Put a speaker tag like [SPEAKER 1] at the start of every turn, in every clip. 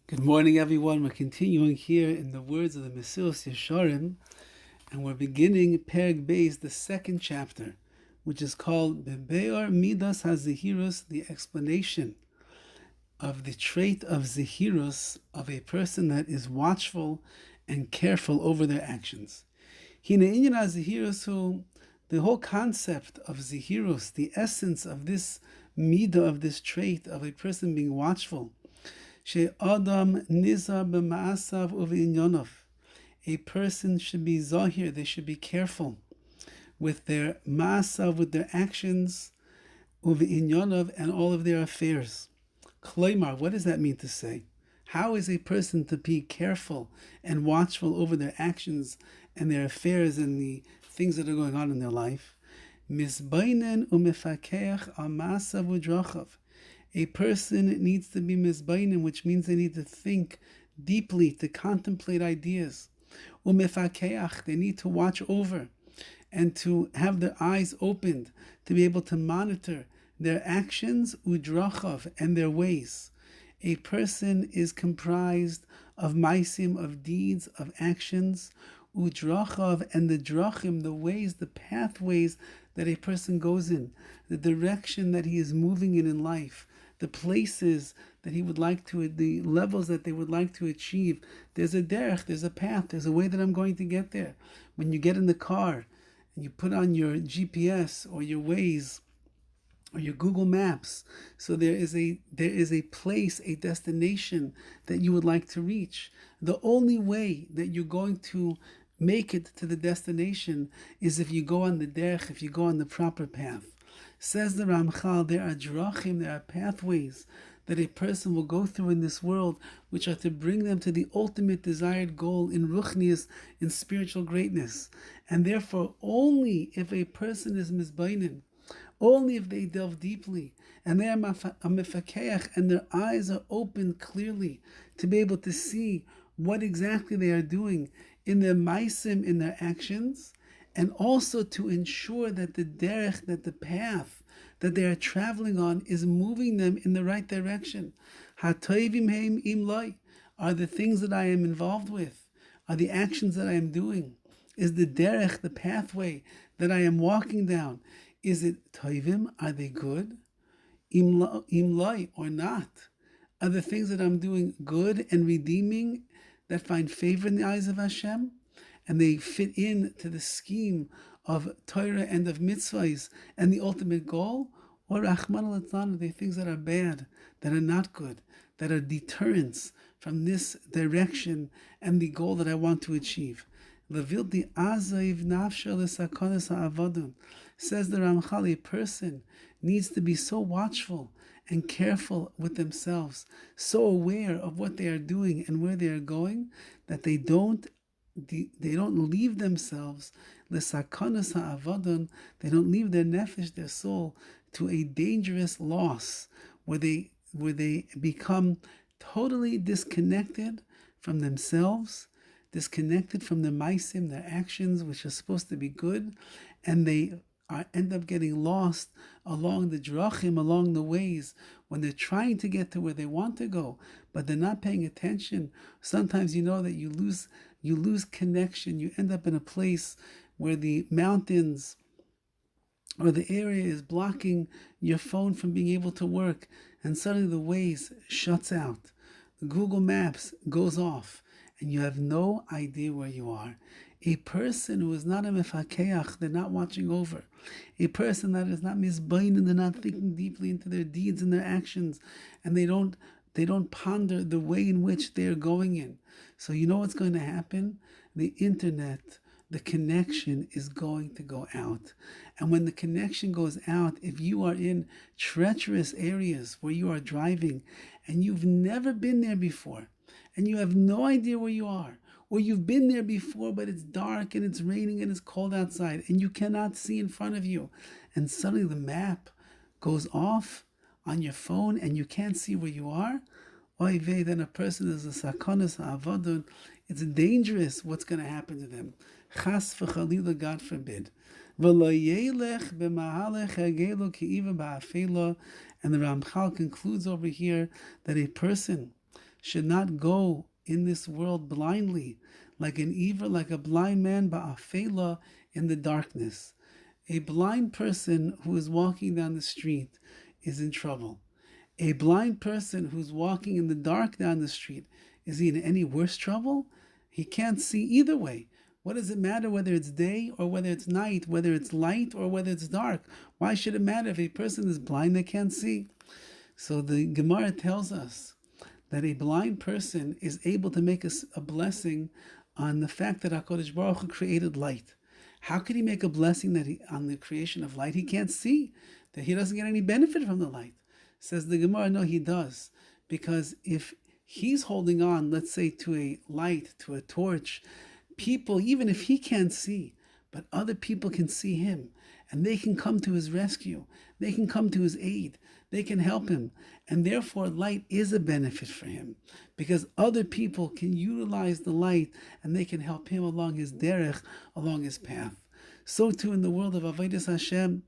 [SPEAKER 1] Good morning, everyone. We're continuing here in the words of the Mesillas Yesharim, and we're beginning Perek Beis, the second chapter, which is called Bebeor Midas HaZehirus, the explanation of the trait of Zehirus, of a person that is watchful and careful over their actions. Hine Inyan HaZehirus, who the whole concept of Zehirus, the essence of this midah, of this trait of a person being watchful, Adam nizar b'ma'asav uve'inyonav. A person should be zahir, they should be careful with their ma'asav, with their actions, uve'inyonav, and all of their affairs. Kloimar, what does that mean to say? How is a person to be careful and watchful over their actions and their affairs and the things that are going on in their life? Mizbainen u'mefakeach al ma'asav u'drachav. A person needs to be mizbainin, which means they need to think deeply, to contemplate ideas. Umefakeach, they need to watch over and to have their eyes opened, to be able to monitor their actions, udrachav, and their ways. A person is comprised of maisim, of deeds, of actions, udrachav, and the drachim, the ways, the pathways that a person goes in, the direction that he is moving in life, the places that he would like to, the levels that they would like to achieve. There's a derech, there's a path, there's a way that I'm going to get there. When you get in the car and you put on your GPS or your Waze or your Google Maps, so there is a place, a destination that you would like to reach. The only way that you're going to make it to the destination is if you go on the derech, if you go on the proper path. Says the Ramchal, there are drachim, there are pathways that a person will go through in this world, which are to bring them to the ultimate desired goal in ruchnius, in spiritual greatness. And therefore, only if a person is mizbainin, only if they delve deeply, and they are mefakeach, and their eyes are open clearly to be able to see what exactly they are doing in their maisim, in their actions, and also to ensure that the derech, that the path that they are traveling on is moving them in the right direction. Hatoivim heim imloi, are the things that I am involved with, are the actions that I am doing, is the derech, the pathway that I am walking down, is it toivim, are they good? Imloi, or not? Are the things that I'm doing good and redeeming that find favor in the eyes of Hashem? And they fit in to the scheme of Torah and of mitzvahs and the ultimate goal? Or Rahman al-Atzlan, they things that are bad, that are not good, that are deterrents from this direction and the goal that I want to achieve. Levilti azayv nafsha l'sakonis ha'avadun, says the Ramchal, a person needs to be so watchful and careful with themselves, so aware of what they are doing and where they are going, that they don't leave themselves l'sakonis ha'avadun, they don't leave their nefesh, their soul, to a dangerous loss where they become totally disconnected from themselves, disconnected from their maisim, their actions, which are supposed to be good, and they end up getting lost along the drachim, along the ways, when they're trying to get to where they want to go, but they're not paying attention. Sometimes you know that you lose connection. You end up in a place where the mountains or the area is blocking your phone from being able to work, and suddenly the Waze shuts out. The Google Maps goes off, and you have no idea where you are. A person who is not a mefakeach, they're not watching over. A person that is not mizbayin, they're not thinking deeply into their deeds and their actions, and they don't ponder the way in which they're going in. So you know what's going to happen? The internet, the connection is going to go out. And when the connection goes out, if you are in treacherous areas where you are driving and you've never been there before, and you have no idea where you are, or you've been there before, but it's dark and it's raining and it's cold outside and you cannot see in front of you, and suddenly the map goes off on your phone and you can't see where you are, oy vey, then a person is a sakonis ha'avadun. It's dangerous what's going to happen to them. Chas v'chalila, God forbid. V'lo yelech b'mahalech hagelo ki'iva ba'afela. And the Ramchal concludes over here that a person should not go in this world blindly, like a blind man ba'afela, in the darkness. A blind person who is walking down the street is in trouble. A blind person who's walking in the dark down the street, is he in any worse trouble? He can't see either way. What does it matter whether it's day or whether it's night, whether it's light or whether it's dark? Why should it matter if a person is blind they can't see? So the Gemara tells us that a blind person is able to make a blessing on the fact that HaKadosh Baruch Hu created light. How could he make a blessing on the creation of light? He can't see, that he doesn't get any benefit from the light. Says the Gemara, no, he does. Because if he's holding on, let's say, to a light, to a torch, people, even if he can't see, but other people can see him, and they can come to his rescue, they can come to his aid, they can help him, and therefore light is a benefit for him, because other people can utilize the light, and they can help him along his derech, along his path. So too in the world of Avodas Hashem,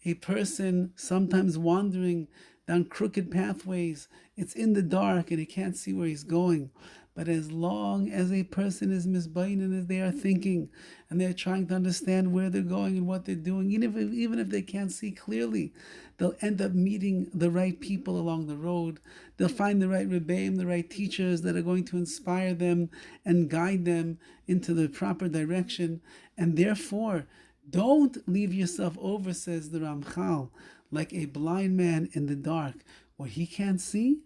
[SPEAKER 1] a person sometimes wandering down crooked pathways, it's in the dark and he can't see where he's going. But as long as a person is misbayin and as they are thinking and they're trying to understand where they're going and what they're doing, even if they can't see clearly, they'll end up meeting the right people along the road. They'll find the right rebbeim, the right teachers that are going to inspire them and guide them into the proper direction. And therefore, don't leave yourself over, says the Ramchal, like a blind man in the dark where he can't see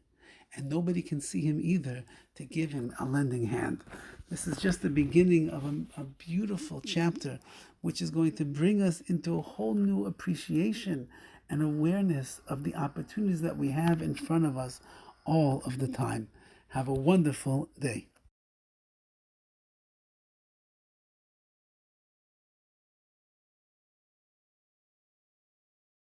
[SPEAKER 1] and nobody can see him either to give him a lending hand. This is just the beginning of a beautiful chapter which is going to bring us into a whole new appreciation and awareness of the opportunities that we have in front of us all of the time. Have a wonderful day.